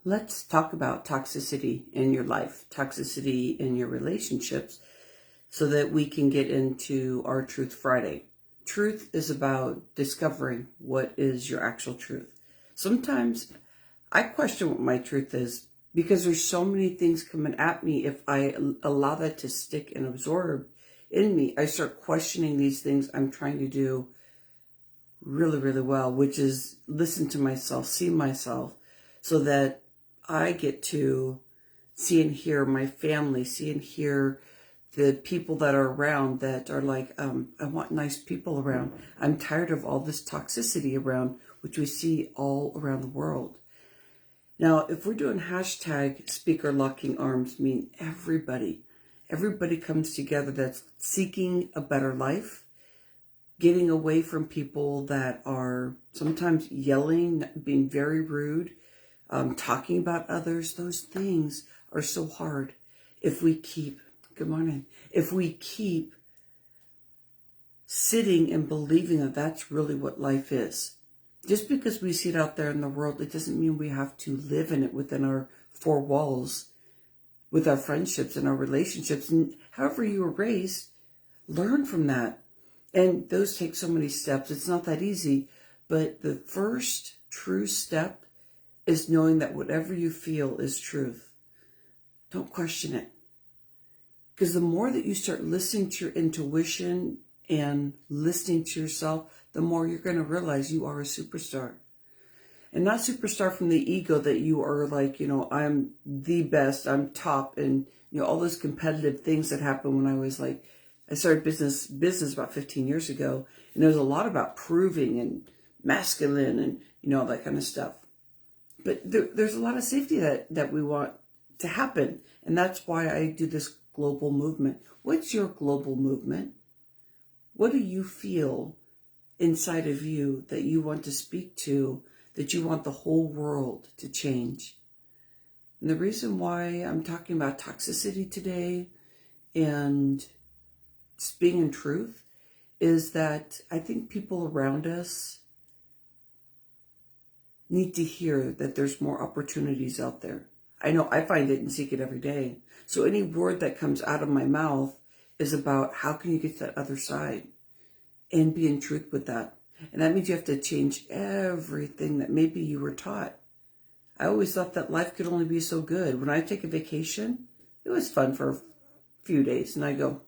Let's talk about toxicity in your life, toxicity in your relationships, so that we can get into our Truth Friday. Truth is about discovering what is your actual truth. Sometimes I question what my truth is because there's so many things coming at me. If I allow that to stick and absorb in me, I start questioning these things I'm trying to do really, really well, which is listen to myself, see myself, so that I get to see and hear my family, see and hear the people that are around that are like, I want nice people around. I'm tired of all this toxicity around, which we see all around the world. Now, if we're doing hashtag speaker locking arms, mean everybody comes together that's seeking a better life, getting away from people that are sometimes yelling, being very rude, talking about others. Those things are so hard if we keep, good morning, if we keep sitting and believing that that's really what life is. Just because we see it out there in the world, it doesn't mean we have to live in it within our four walls, with our friendships and our relationships. And however you were raised, learn from that. And those take so many steps. It's not that easy. But the first true step is knowing that whatever you feel is truth. Don't question it. Because the more that you start listening to your intuition and listening to yourself, the more you're going to realize you are a superstar. And not superstar from the ego that you are like, I'm the best, I'm top, and, all those competitive things that happened when I was like, I started business about 15 years ago. And there was a lot about proving and masculine and, all that kind of stuff. But there's a lot of safety that we want to happen. And that's why I do this global movement. What's your global movement? What do you feel inside of you that you want to speak to, that you want the whole world to change? And the reason why I'm talking about toxicity today and speaking in truth is that I think people around us need to hear that there's more opportunities out there. I know I find it and seek it every day. So any word that comes out of my mouth is about how can you get to that other side and be in truth with that. And that means you have to change everything that maybe you were taught. I always thought that life could only be so good. When I take a vacation, it was fun for a few days. And I go,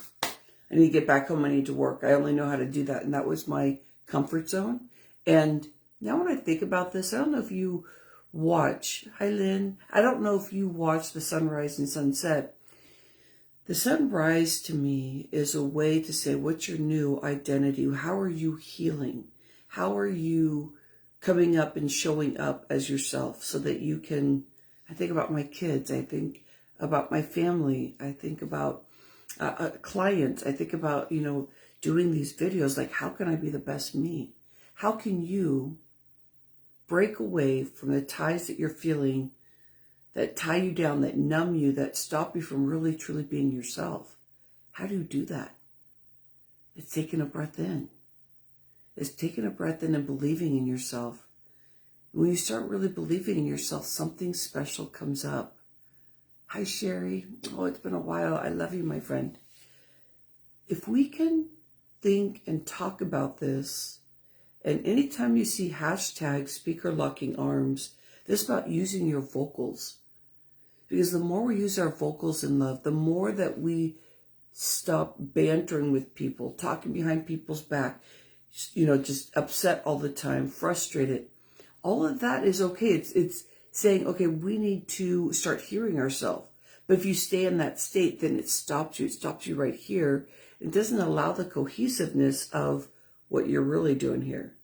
I need to get back home. I need to work. I only know how to do that. And that was my comfort zone. And now when I think about this, I don't know if you watch. Hi, Lynn. I don't know if you watch the sunrise and sunset. The sunrise to me is a way to say, what's your new identity? How are you healing? How are you coming up and showing up as yourself so that you can, I think about my kids. I think about my family. I think about clients. I think about, doing these videos. Like, how can I be the best me? How can you break away from the ties that you're feeling that tie you down, that numb you, that stop you from really, truly being yourself? How do you do that? It's taking a breath in. It's taking a breath in and believing in yourself. When you start really believing in yourself, something special comes up. Hi, Sherry. Oh, it's been a while. I love you, my friend. If we can think and talk about this, and anytime you see hashtag speaker locking arms, this is about using your vocals. Because the more we use our vocals in love, the more that we stop bantering with people, talking behind people's back, just upset all the time, frustrated. All of that is okay. It's saying, okay, we need to start hearing ourselves. But if you stay in that state, then it stops you. It stops you right here. It doesn't allow the cohesiveness of what you're really doing here.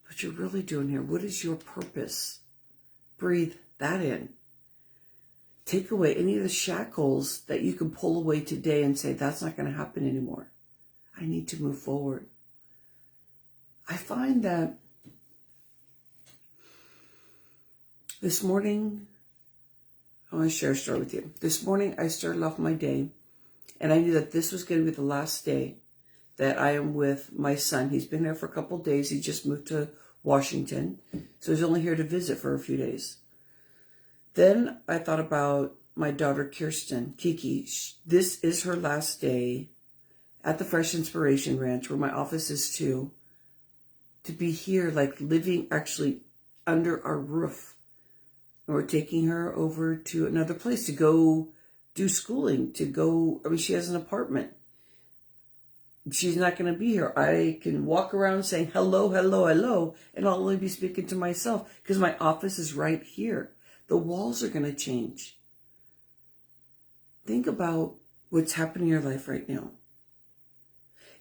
What you're really doing here. What is your purpose? Breathe that in. Take away any of the shackles that you can pull away today and say, that's not going to happen anymore. I need to move forward. I find that this morning, I want to share a story with you. This morning, I started off my day, and I knew that this was going to be the last day that I am with my son. He's been there for a couple of days. He just moved to Washington. So he's only here to visit for a few days. Then I thought about my daughter Kirsten, Kiki. This is her last day at the Fresh Inspiration Ranch, where my office is too, to be here, like living actually under our roof. And we're taking her over to another place to go do schooling, she has an apartment. She's not going to be here. I can walk around saying hello, hello, hello, and I'll only be speaking to myself because my office is right here. The walls are going to change. Think about what's happening in your life right now.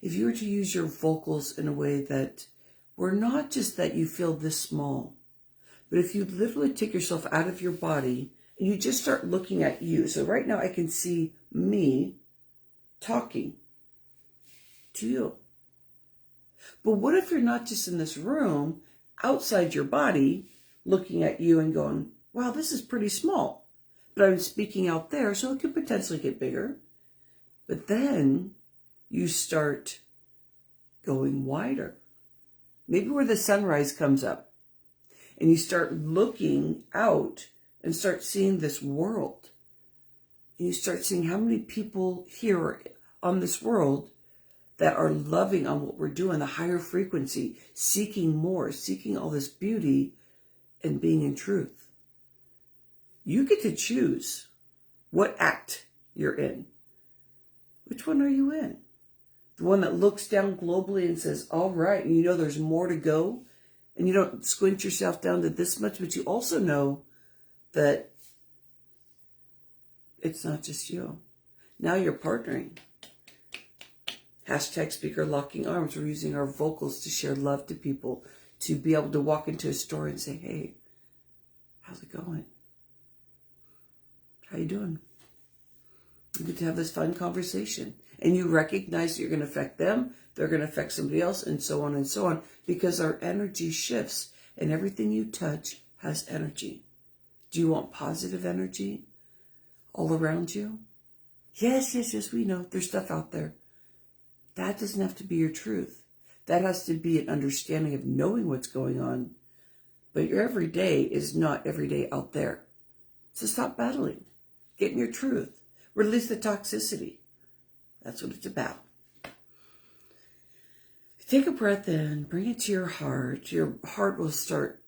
If you were to use your vocals in a way that were not just that you feel this small, but if you literally take yourself out of your body and you just start looking at you. So right now I can see me talking to you. But what if you're not just in this room, outside your body, looking at you and going, wow, this is pretty small. But I'm speaking out there, so it could potentially get bigger. But then you start going wider. Maybe where the sunrise comes up. And you start looking out and start seeing this world. And you start seeing how many people here on this world that are loving on what we're doing, the higher frequency, seeking more, seeking all this beauty and being in truth. You get to choose what act you're in. Which one are you in? The one that looks down globally and says, all right, and you know there's more to go, and you don't squint yourself down to this much, but you also know that it's not just you. Now you're partnering. Hashtag speaker locking arms. We're using our vocals to share love to people, to be able to walk into a store and say, hey, how's it going? How you doing? You get to have this fun conversation. And you recognize that you're going to affect them, they're going to affect somebody else, and so on, because our energy shifts, and everything you touch has energy. Do you want positive energy all around you? Yes, we know. There's stuff out there. That doesn't have to be your truth. That has to be an understanding of knowing what's going on. But your everyday is not every day out there. So stop battling. Get in your truth. Release the toxicity. That's what it's about. Take a breath in. Bring it to your heart. Your heart will start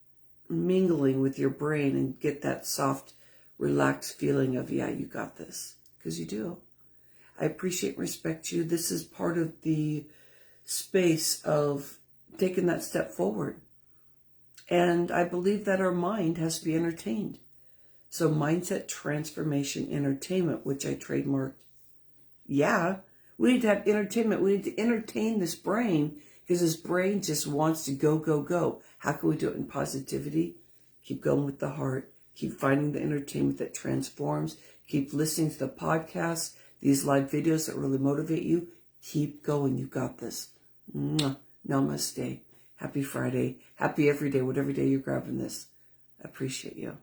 mingling with your brain and get that soft, relaxed feeling of, yeah, you got this. Because you do. I appreciate and respect you. This is part of the space of taking that step forward. And I believe that our mind has to be entertained. So mindset transformation entertainment, which I trademarked. Yeah, we need to have entertainment. We need to entertain this brain because this brain just wants to go, go, go. How can we do it in positivity? Keep going with the heart. Keep finding the entertainment that transforms. Keep listening to the podcasts, these live videos that really motivate you. Keep going. You got this. Mwah. Namaste. Happy Friday. Happy every day, whatever day you're grabbing this. I appreciate you.